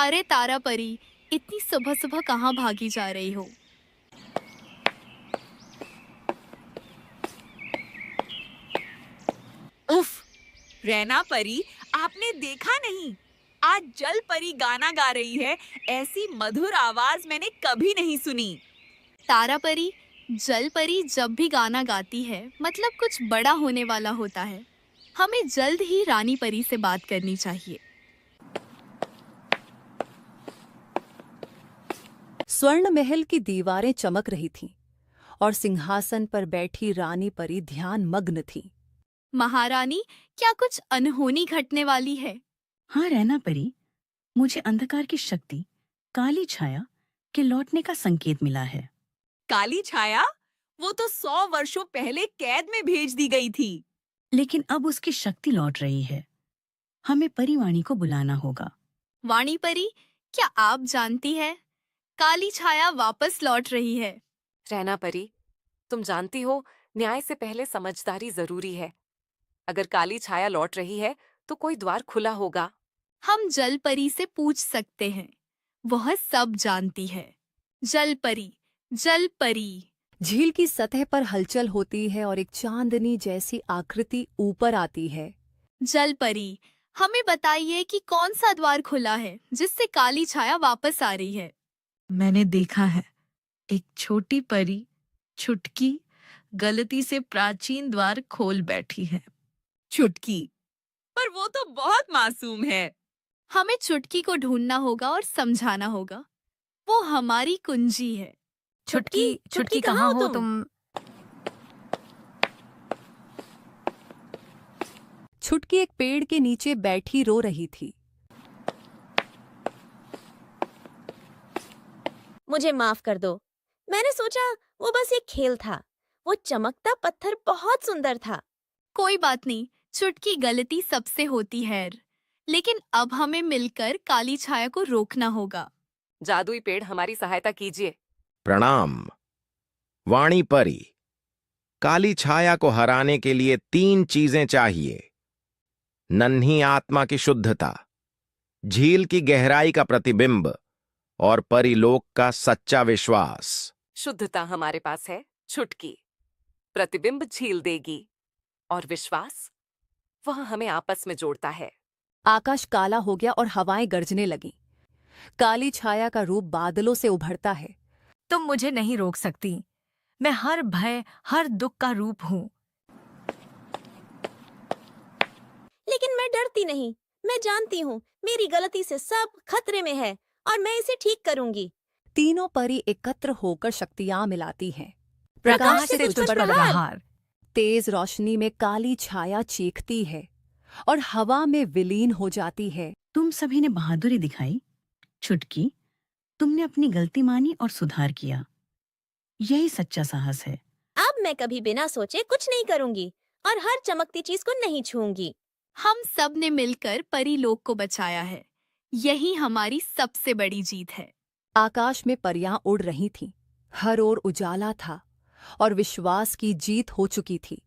अरे तारा परी, इतनी सुबह सुबह कहाँ भागी जा रही हो? उफ! रैना परी, आपने देखा नहीं? आज जल परी गाना गा रही है। ऐसी मधुर आवाज मैंने कभी नहीं सुनी। तारा परी, जल परी जब भी गाना गाती है मतलब कुछ बड़ा होने वाला होता है। हमें जल्द ही रानी परी से बात करनी चाहिए। स्वर्ण महल की दीवारें चमक रही थीं और सिंहासन पर बैठी रानी परी ध्यान मग्न थी। महारानी, क्या कुछ अनहोनी घटने वाली है? हाँ रैना परी, मुझे अंधकार की शक्ति, काली छाया के लौटने का संकेत मिला है। काली छाया? वो तो 100 वर्षों पहले कैद में भेज दी गई थी। लेकिन अब उसकी शक्ति लौट रही है। हमें परिवाणी को बुलाना होगा। वाणी परी, क्या आप जानती है काली छाया वापस लौट रही है? रैना परी, तुम जानती हो न्याय से पहले समझदारी जरूरी है। अगर काली छाया लौट रही है तो कोई द्वार खुला होगा। हम जल परी से पूछ सकते हैं, वह सब जानती है। जल परी, जल परी। झील की सतह पर हलचल होती है और एक चांदनी जैसी आकृति ऊपर आती है। जल परी, हमें बताइए कि कौन सा द्वार खुला है जिससे काली छाया वापस आ रही है? मैंने देखा है, एक छोटी परी छुटकी गलती से प्राचीन द्वार खोल बैठी है। चुटकी? पर वो तो बहुत मासूम है। हमें चुटकी को ढूंढना होगा और समझाना होगा। वो हमारी कुंजी है। छुटकी कहाँ हो तुम? छुटकी एक पेड़ के नीचे बैठी रो रही थी। मुझे माफ कर दो। मैंने सोचा वो बस एक खेल था। वो चमकता पत्थर बहुत सुंदर था। कोई बात नहीं, चुटकी, गलती सबसे होती है। लेकिन अब हमें मिलकर काली छाया को रोकना होगा। जादुई पेड़ हमारी सहायता कीजिए। प्रणाम वाणी परी। काली छाया को हराने के लिए 3 चीजें चाहिए: नन्ही आत्मा की शुद्धता, झील की गहराई का प्रतिबिंब और परिलोक का सच्चा विश्वास। शुद्धता हमारे पास है छुटकी, प्रतिबिंब झील देगी, और विश्वास वह हमें आपस में जोड़ता है। आकाश काला हो गया और हवाएं गरजने लगीं। काली छाया का रूप बादलों से उभरता है। तुम मुझे नहीं रोक सकती। मैं हर भय, हर दुख का रूप हूँ। लेकिन मैं डरती नहीं। मैं जानती हूँ मेरी गलती से सब खतरे में है और मैं इसे ठीक करूंगी। तीनों परी एकत्र होकर शक्तियां मिलाती हैं। प्रकाश से तुझ पर प्रहार। तेज रोशनी में काली छाया चीखती है और हवा में विलीन हो जाती है। तुम सभी ने बहादुरी दिखाई। छुटकी, तुमने अपनी गलती मानी और सुधार किया। यही सच्चा साहस है। अब मैं कभी बिना सोचे कुछ नहीं करूंगी और हर चमकती चीज को नहीं छूंगी। हम सब ने मिलकर परीलोक को बचाया है। यही हमारी सबसे बड़ी जीत है। आकाश में परियां उड़ रही थीं। हर ओर उजाला था और विश्वास की जीत हो चुकी थी।